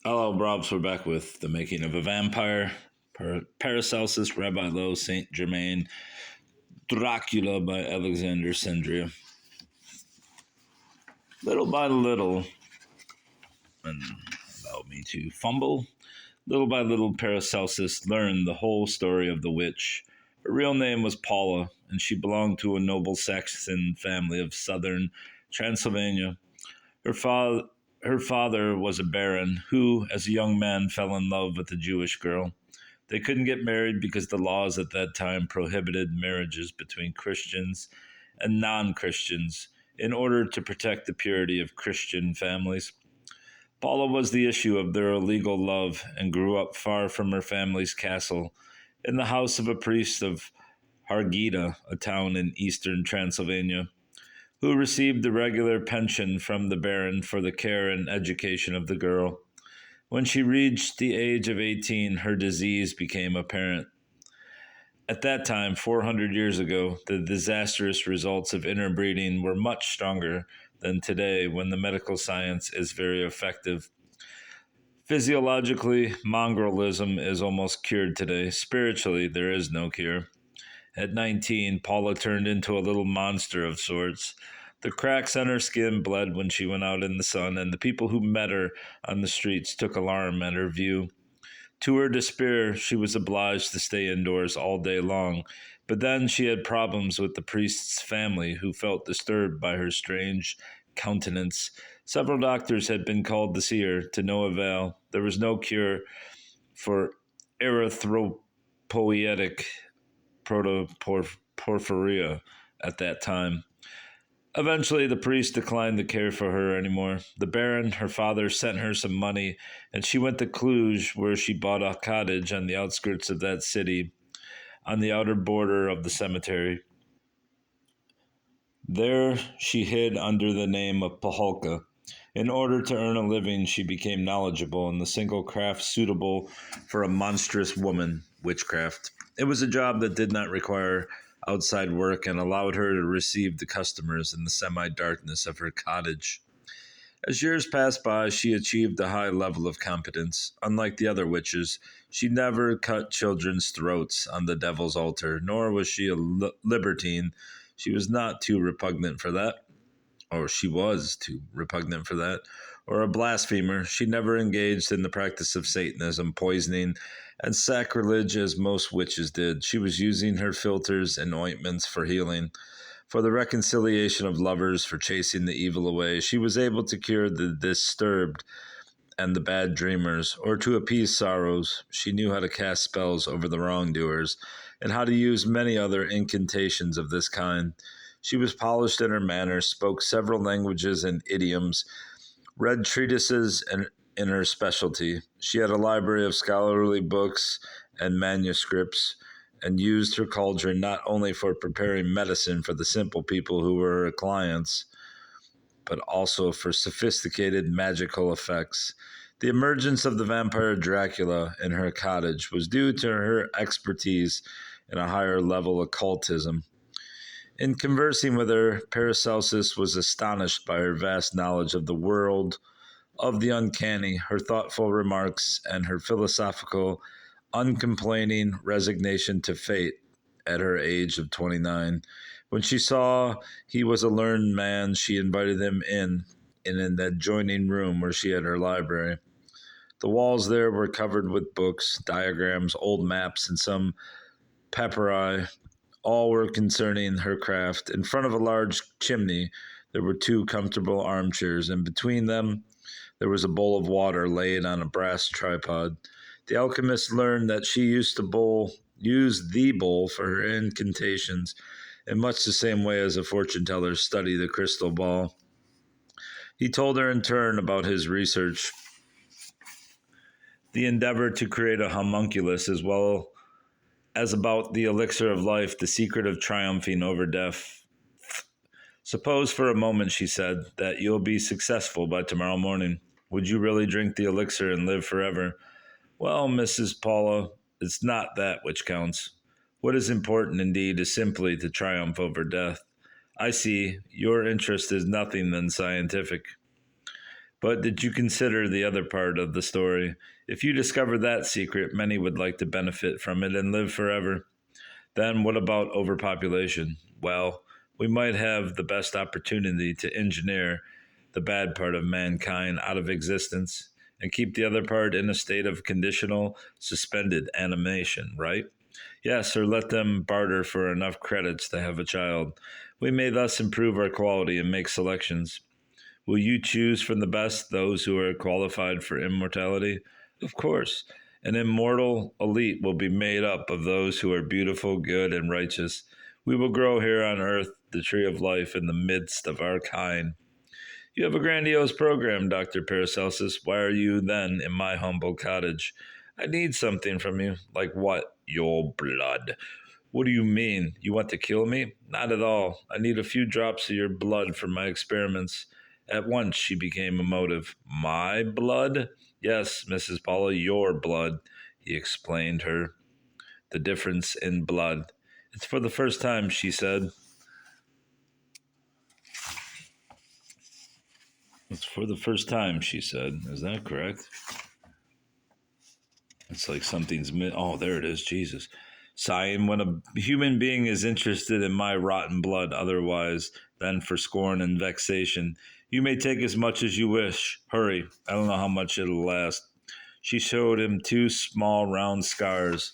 Hello, Brobs. We're back with The Making of a Vampire, Paracelsus, Rabbi Loew, Saint Germain, Dracula by Alexander Şendrea. Little by little, and allow me to fumble, little by little Paracelsus learned the whole story of the witch. Her real name was Paula, and she belonged to a noble Saxon family of southern Transylvania. Her father was a baron who, as a young man, fell in love with a Jewish girl. They couldn't get married because the laws at that time prohibited marriages between Christians and non-Christians in order to protect the purity of Christian families. Paula was the issue of their illegal love and grew up far from her family's castle in the house of a priest of Hargita, a town in eastern Transylvania, who received the regular pension from the baron for the care and education of the girl. When she reached the age of 18, her disease became apparent. At that time, 400 years ago, the disastrous results of interbreeding were much stronger than today when the medical science is very effective. Physiologically, mongralism is almost cured today. Spiritually, there is no cure. At 19, Paula turned into a little monster of sorts. The cracks on her skin bled when she went out in the sun, and the people who met her on the streets took alarm at her view. To her despair, she was obliged to stay indoors all day long, but then she had problems with the priest's family, who felt disturbed by her strange countenance. Several doctors had been called to see her, to no avail. There was no cure for erythropoietic protoporphyria at that time. Eventually, the priest declined to care for her anymore. The baron, her father, sent her some money, and she went to Cluj, where she bought a cottage on the outskirts of that city, on the outer border of the cemetery. There, she hid under the name of Pahulka. In order to earn a living, she became knowledgeable in the single craft suitable for a monstrous woman, witchcraft. It was a job that did not require outside work and allowed her to receive the customers in the semi-darkness of her cottage. As years passed by, she achieved a high level of competence. Unlike the other witches, she never cut children's throats on the devil's altar, nor was she a libertine. She was not too repugnant for that. Or she was too repugnant for that, or a blasphemer. She never engaged in the practice of Satanism, poisoning, and sacrilege as most witches did. She was using her philters and ointments for healing, for the reconciliation of lovers, for chasing the evil away. She was able to cure the disturbed and the bad dreamers, or to appease sorrows. She knew how to cast spells over the wrongdoers, and how to use many other incantations of this kind. She was polished in her manners, spoke several languages and idioms, read treatises in her specialty. She had a library of scholarly books and manuscripts, and used her cauldron not only for preparing medicine for the simple people who were her clients, but also for sophisticated magical effects. The emergence of the vampire Dracula in her cottage was due to her expertise in a higher level occultism. In conversing with her, Paracelsus was astonished by her vast knowledge of the world, of the uncanny, her thoughtful remarks, and her philosophical, uncomplaining resignation to fate at her age of 29. When she saw he was a learned man, she invited him in an adjoining room where she had her library. The walls there were covered with books, diagrams, old maps, and some papyri. All were concerning her craft. In front of a large chimney, there were two comfortable armchairs, and between them there was a bowl of water laid on a brass tripod. The alchemist learned that she used the bowl for her incantations, in much the same way as a fortune teller studied the crystal ball. He told her in turn about his research, the endeavor to create a homunculus, as well as about the elixir of life, the secret of triumphing over death. Suppose for a moment, she said, that you'll be successful by tomorrow morning. Would you really drink the elixir and live forever? Well, Mrs. Paula, it's not that which counts. What is important, indeed, is simply to triumph over death. I see, your interest is nothing than scientific. But did you consider the other part of the story? If you discover that secret, many would like to benefit from it and live forever. Then what about overpopulation? Well, we might have the best opportunity to engineer the bad part of mankind out of existence and keep the other part in a state of conditional, suspended animation, right? Yes, or let them barter for enough credits to have a child. We may thus improve our quality and make selections. Will you choose from the best those who are qualified for immortality? Of course. An immortal elite will be made up of those who are beautiful, good, and righteous. We will grow here on earth the tree of life in the midst of our kind. You have a grandiose program, Dr. Paracelsus. Why are you then in my humble cottage? I need something from you. Like what? Your blood. What do you mean? You want to kill me? Not at all. I need a few drops of your blood for my experiments. At once she became emotive. My blood? Yes, Mrs. Paula, your blood. He explained her the difference in blood. It's for the first time, she said. It's for the first time, she said. Is that correct? It's like something's oh, there it is. Jesus. Sighing, when a human being is interested in my rotten blood otherwise than for scorn and vexation, you may take as much as you wish. Hurry. I don't know how much it'll last. She showed him two small round scars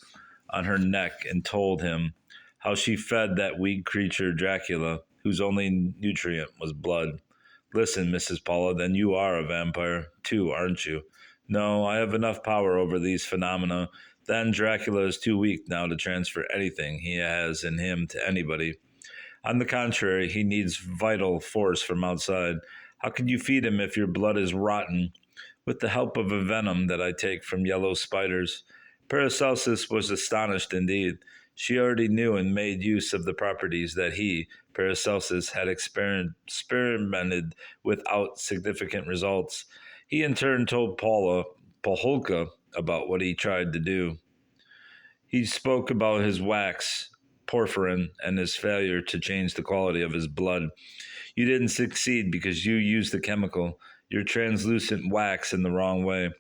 on her neck and told him how she fed that weak creature Dracula, whose only nutrient was blood. Listen, Mrs. Paula, then you are a vampire, too, aren't you? No, I have enough power over these phenomena. Then Dracula is too weak now to transfer anything he has in him to anybody. On the contrary, he needs vital force from outside. How could you feed him if your blood is rotten? With the help of a venom that I take from yellow spiders. Paracelsus was astonished indeed. She already knew and made use of the properties that he, Paracelsus, had experimented without significant results. He in turn told Pahulka, about what he tried to do. He spoke about his wax, porphyrin, and his failure to change the quality of his blood. You didn't succeed because you used the chemical, your translucent wax, in the wrong way.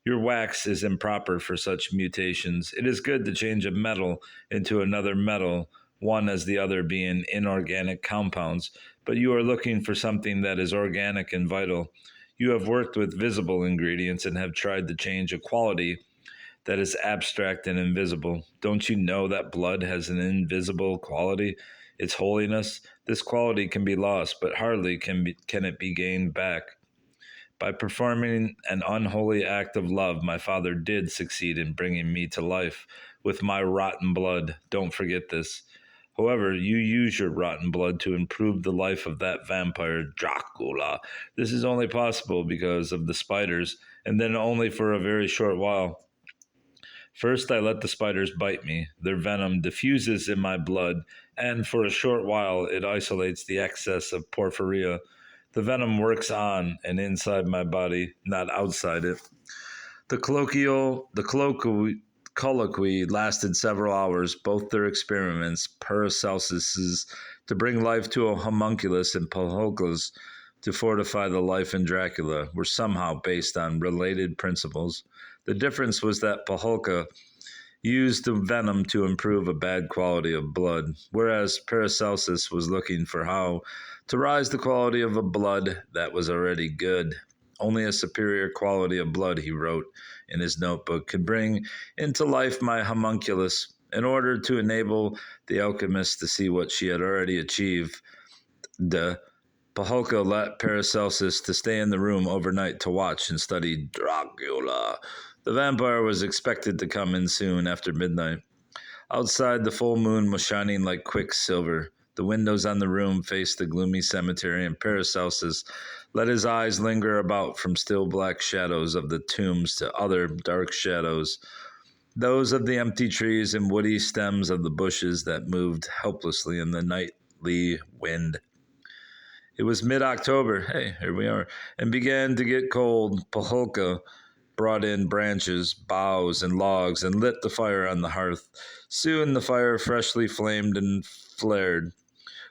Your wax is improper for such mutations. It is good to change a metal into another metal, one as the other being inorganic compounds, but you are looking for something that is organic and vital. You have worked with visible ingredients and have tried to change a quality that is abstract and invisible. Don't you know that blood has an invisible quality? Its holiness. This quality can be lost, but hardly can it be gained back. By performing an unholy act of love, my father did succeed in bringing me to life with my rotten blood. Don't forget this. However, you use your rotten blood to improve the life of that vampire, Dracula. This is only possible because of the spiders, and then only for a very short while. First, I let the spiders bite me. Their venom diffuses in my blood, and for a short while it isolates the excess of porphyria. The venom works on and inside my body, not outside it. The colloquy lasted several hours, both their experiments, Paracelsus's to bring life to a homunculus and Pahulka's to fortify the life in Dracula, were somehow based on related principles. The difference was that Pahulka used the venom to improve a bad quality of blood, whereas Paracelsus was looking for how to rise the quality of a blood that was already good. Only a superior quality of blood, he wrote in his notebook, could bring into life my homunculus. In order to enable the alchemist to see what she had already achieved, the Pahulka let Paracelsus to stay in the room overnight to watch and study Dracula. The vampire was expected to come in soon after midnight. Outside, the full moon was shining like quicksilver. The windows on the room faced the gloomy cemetery, and Paracelsus let his eyes linger about from still black shadows of the tombs to other dark shadows, those of the empty trees and woody stems of the bushes that moved helplessly in the nightly wind. It was mid-October, hey, here we are, and began to get cold. Pahulka brought in branches, boughs, and logs, and lit the fire on the hearth. Soon the fire freshly flamed and flared.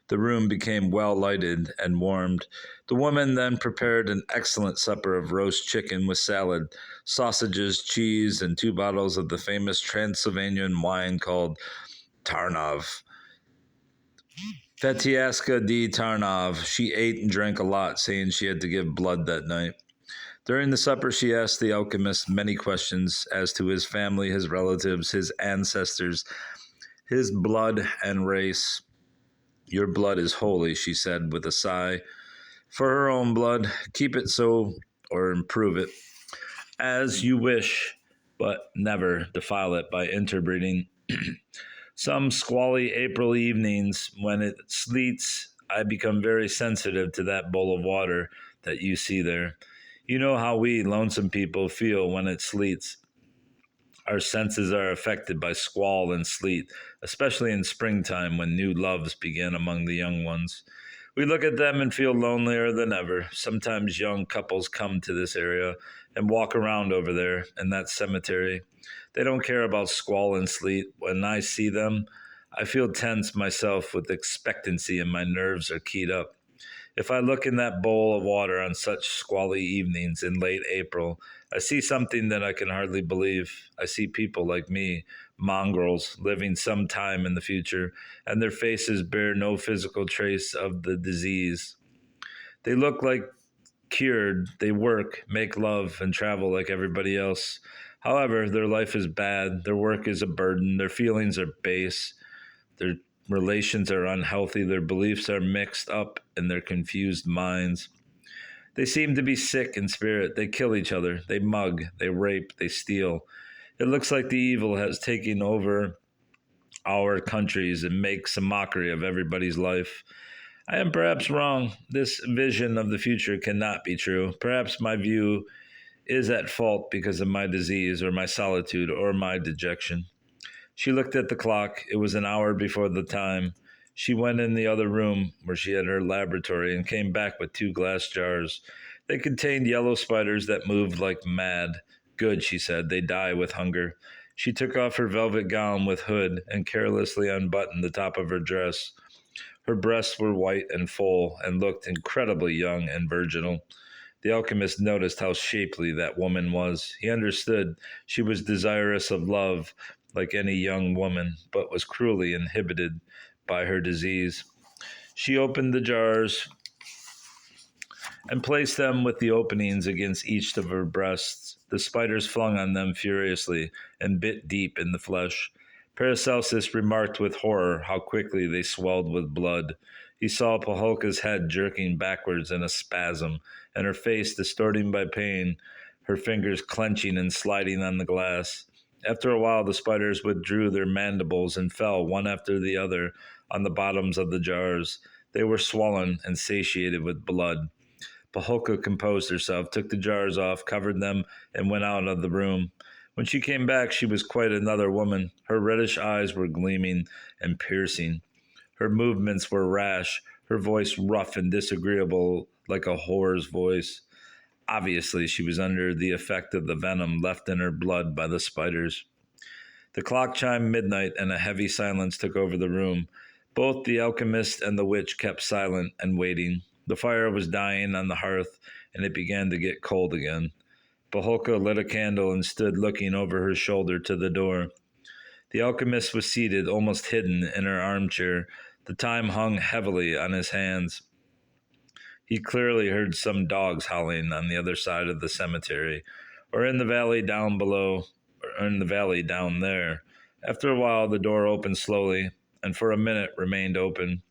The room became well lighted and warmed. The woman then prepared an excellent supper of roast chicken with salad, sausages, cheese, and 2 bottles of the famous Transylvanian wine called Tarnov. Fetiaska di Tarnov. She ate and drank a lot, saying she had to give blood that night. During the supper, she asked the alchemist many questions as to his family, his relatives, his ancestors, his blood and race. Your blood is holy, she said with a sigh. For her own blood, keep it so or improve it as you wish, but never defile it by interbreeding. Some squally April evenings, when it sleets, I become very sensitive to that bowl of water that you see there. You know how we lonesome people feel when it sleets. Our senses are affected by squall and sleet, especially in springtime when new loves begin among the young ones. We look at them and feel lonelier than ever. Sometimes young couples come to this area and walk around over there in that cemetery. They don't care about squall and sleet. When I see them, I feel tense myself with expectancy and my nerves are keyed up. If I look in that bowl of water on such squally evenings in late April, I see something that I can hardly believe. I see people like me, mongrels, living some time in the future, and their faces bear no physical trace of the disease. They look like cured. They work, make love, and travel like everybody else. However, their life is bad, their work is a burden, their feelings are base, their relations are unhealthy, their beliefs are mixed up in their confused minds. They seem to be sick in spirit. They kill each other, they mug, they rape, they steal. It looks like the evil has taken over our countries and makes a mockery of everybody's life. I am perhaps wrong. This vision of the future cannot be true. Perhaps my view is at fault because of my disease or my solitude or my dejection. She looked at the clock. It was an hour before the time. She went in the other room where she had her laboratory and came back with 2 glass jars. They contained yellow spiders that moved like mad. Good, she said. They die with hunger. She took off her velvet gown with hood and carelessly unbuttoned the top of her dress. Her breasts were white and full and looked incredibly young and virginal. The alchemist noticed how shapely that woman was. He understood she was desirous of love like any young woman, but was cruelly inhibited by her disease. She opened the jars and placed them with the openings against each of her breasts. The spiders flung on them furiously and bit deep in the flesh. Paracelsus remarked with horror how quickly they swelled with blood. He saw Pahulka's head jerking backwards in a spasm, and her face distorting by pain, her fingers clenching and sliding on the glass. After a while, the spiders withdrew their mandibles and fell one after the other on the bottoms of the jars. They were swollen and satiated with blood. Pahulka composed herself, took the jars off, covered them, and went out of the room. When she came back, she was quite another woman. Her reddish eyes were gleaming and piercing. Her movements were rash, her voice rough and disagreeable like a whore's voice. Obviously, she was under the effect of the venom left in her blood by the spiders. The clock chimed midnight, and a heavy silence took over the room. Both the alchemist and the witch kept silent and waiting. The fire was dying on the hearth, and it began to get cold again. Pahulka lit a candle and stood looking over her shoulder to the door. The alchemist was seated, almost hidden, in her armchair. The time hung heavily on his hands. He clearly heard some dogs howling on the other side of the cemetery, or in the valley down below, or in the valley down there. After a while, the door opened slowly, and for a minute remained open.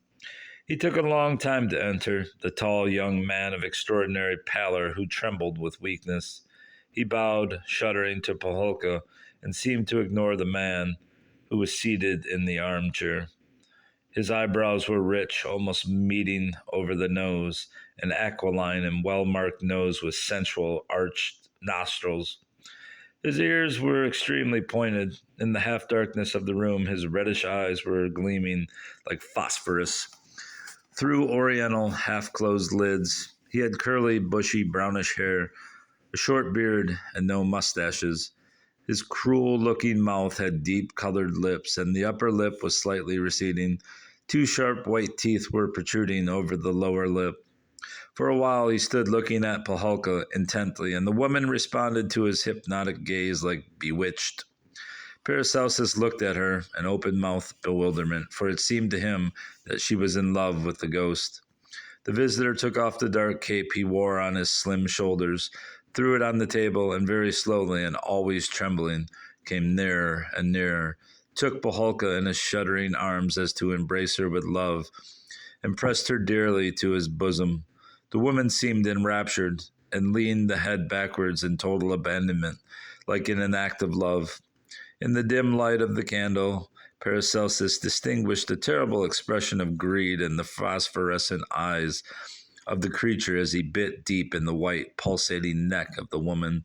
He took a long time to enter, the tall young man of extraordinary pallor who trembled with weakness. He bowed, shuddering, to Pahulka, and seemed to ignore the man who was seated in the armchair. His eyebrows were rich, almost meeting over the nose, an aquiline and well-marked nose with sensual, arched nostrils. His ears were extremely pointed. In the half-darkness of the room, his reddish eyes were gleaming like phosphorus through oriental, half-closed lids. He had curly, bushy, brownish hair, a short beard, and no mustaches. His cruel-looking mouth had deep-colored lips, and the upper lip was slightly receding. Two sharp white teeth were protruding over the lower lip. For a while he stood looking at Pahulka intently, and the woman responded to his hypnotic gaze like bewitched. Paracelsus looked at her in open-mouthed bewilderment, for it seemed to him that she was in love with the ghost. The visitor took off the dark cape he wore on his slim shoulders, threw it on the table, and very slowly and always trembling, came nearer and nearer, took Pahulka in his shuddering arms as to embrace her with love, and pressed her dearly to his bosom. The woman seemed enraptured, and leaned the head backwards in total abandonment, like in an act of love. In the dim light of the candle, Paracelsus distinguished a terrible expression of greed in the phosphorescent eyes of the creature as he bit deep in the white, pulsating neck of the woman.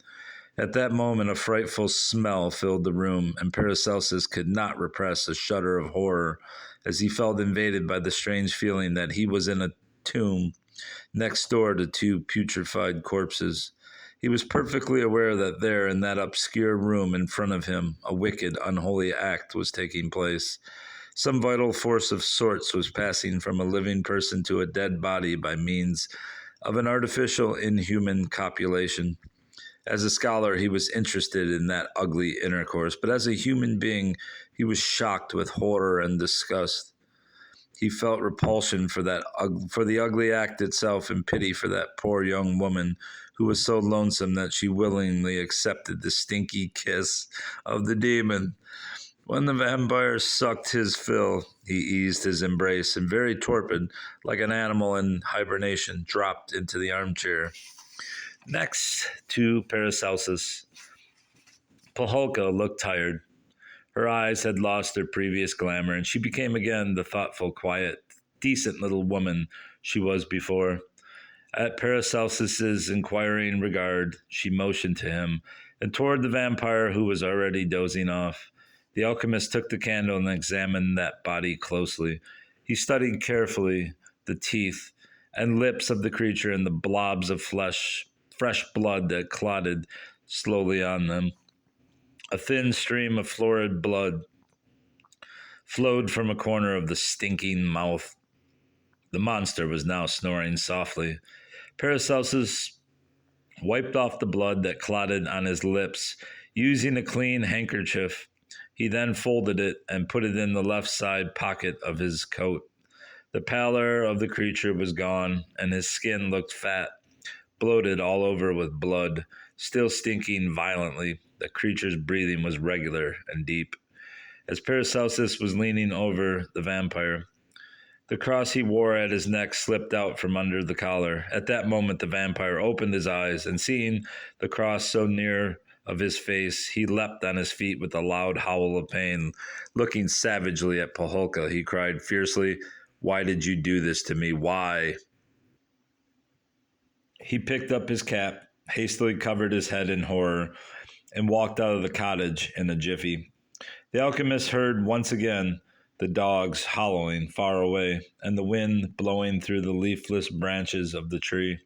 At that moment, a frightful smell filled the room, and Paracelsus could not repress a shudder of horror as he felt invaded by the strange feeling that he was in a tomb next door to two putrefied corpses. He was perfectly aware that there, in that obscure room in front of him, a wicked, unholy act was taking place. Some vital force of sorts was passing from a living person to a dead body by means of an artificial, inhuman copulation. As a scholar, he was interested in that ugly intercourse, but as a human being, he was shocked with horror and disgust. He felt repulsion for the ugly act itself, and pity for that poor young woman who was so lonesome that she willingly accepted the stinky kiss of the demon. When the vampire sucked his fill, he eased his embrace, and very torpid, like an animal in hibernation, dropped into the armchair next to Paracelsus. Pahulka looked tired. Her eyes had lost their previous glamour, and she became again the thoughtful, quiet, decent little woman she was before. At Paracelsus's inquiring regard, she motioned to him, and toward the vampire who was already dozing off. The alchemist took the candle and examined that body closely. He studied carefully the teeth and lips of the creature and the blobs of fresh blood that clotted slowly on them. A thin stream of florid blood flowed from a corner of the stinking mouth. The monster was now snoring softly. Paracelsus wiped off the blood that clotted on his lips using a clean handkerchief. He then folded it and put it in the left side pocket of his coat. The pallor of the creature was gone, and his skin looked fat, bloated all over with blood, still stinking violently. The creature's breathing was regular and deep. As Paracelsus was leaning over the vampire, the cross he wore at his neck slipped out from under the collar. At that moment, the vampire opened his eyes, and seeing the cross so near of his face, he leapt on his feet with a loud howl of pain. Looking savagely at Pahulka, he cried fiercely, "Why did you do this to me? Why?" He picked up his cap, hastily covered his head in horror, and walked out of the cottage in a jiffy. The alchemist heard once again the dogs howling far away, and the wind blowing through the leafless branches of the tree.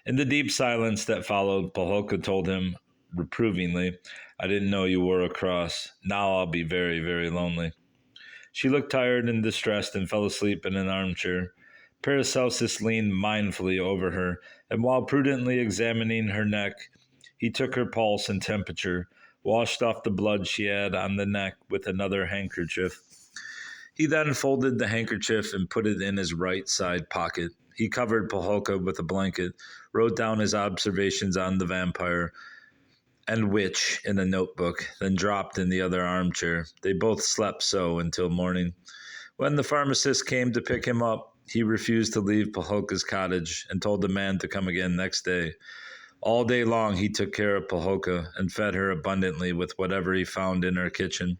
In the deep silence that followed, Pahulka told him reprovingly, "I didn't know you wore a cross. Now I'll be very, very lonely." She looked tired and distressed and fell asleep in an armchair. Paracelsus leaned mindfully over her, and while prudently examining her neck, he took her pulse and temperature, washed off the blood she had on the neck with another handkerchief. He then folded the handkerchief and put it in his right side pocket. He covered Pahulka with a blanket, wrote down his observations on the vampire and witch in a notebook, then dropped in the other armchair. They both slept so until morning. When the pharmacist came to pick him up, he refused to leave Pahulka's cottage and told the man to come again next day. All day long he took care of Pahulka and fed her abundantly with whatever he found in her kitchen.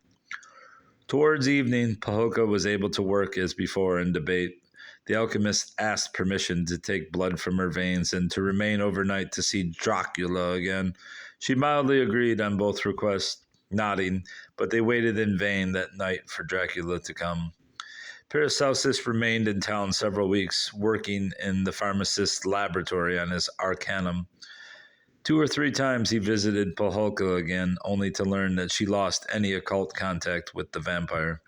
Towards evening, Pahulka was able to work as before and debate. The alchemist asked permission to take blood from her veins and to remain overnight to see Dracula again. She mildly agreed on both requests, nodding, but they waited in vain that night for Dracula to come. Paracelsus remained in town several weeks, working in the pharmacist's laboratory on his arcanum. 2 or 3 times he visited Pahulka again, only to learn that she lost any occult contact with the vampire.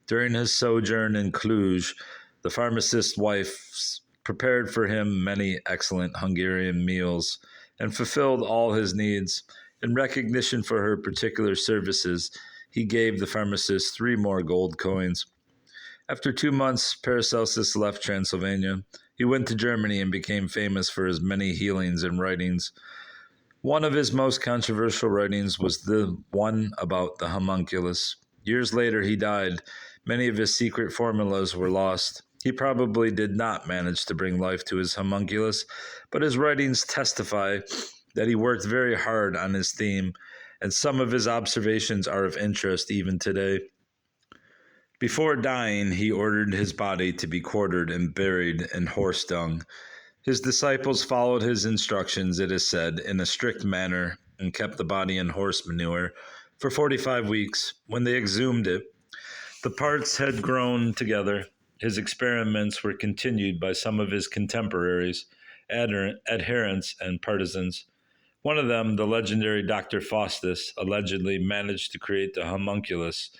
During his sojourn in Cluj, the pharmacist's wife prepared for him many excellent Hungarian meals and fulfilled all his needs. In recognition for her particular services, he gave the pharmacist 3 more gold coins. After 2 months, Paracelsus left Transylvania. He went to Germany and became famous for his many healings and writings. One of his most controversial writings was the one about the homunculus. Years later, he died. Many of his secret formulas were lost. He probably did not manage to bring life to his homunculus, but his writings testify that he worked very hard on his theme, and some of his observations are of interest even today. Before dying, he ordered his body to be quartered and buried in horse dung. His disciples followed his instructions, it is said, in a strict manner, and kept the body in horse manure for 45 weeks. When they exhumed it, the parts had grown together. His experiments were continued by some of his contemporaries, adherents, and partisans. One of them, the legendary Dr. Faustus, allegedly managed to create the homunculus,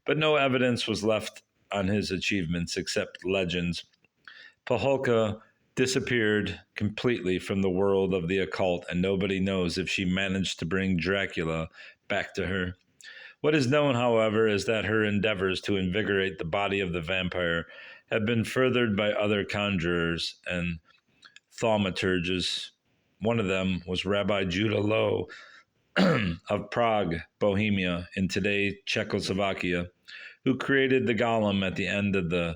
but no evidence was left on his achievements except legends. Pahulka disappeared completely from the world of the occult, and nobody knows if she managed to bring Dracula back to her. What is known, however, is that her endeavors to invigorate the body of the vampire have been furthered by other conjurers and thaumaturges. One of them was Rabbi Judah Loew of Prague, Bohemia, in today Czechoslovakia, who created the golem at the end of the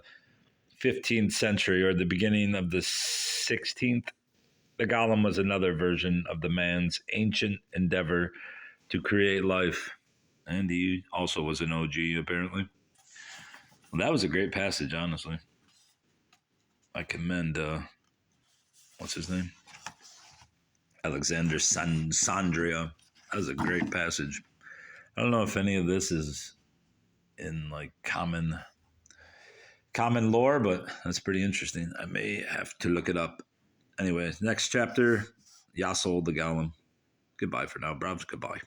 15th century or the beginning of the 16th. The golem was another version of the man's ancient endeavor to create life, and he also was an OG, apparently. Well, that was a great passage, honestly. I commend, what's his name? Alexander Şendrea. That was a great passage. I don't know if any of this is in like common lore, but that's pretty interesting. I may have to look it up. Anyway, next chapter, Yassel the Golem. Goodbye for now, bros. Goodbye.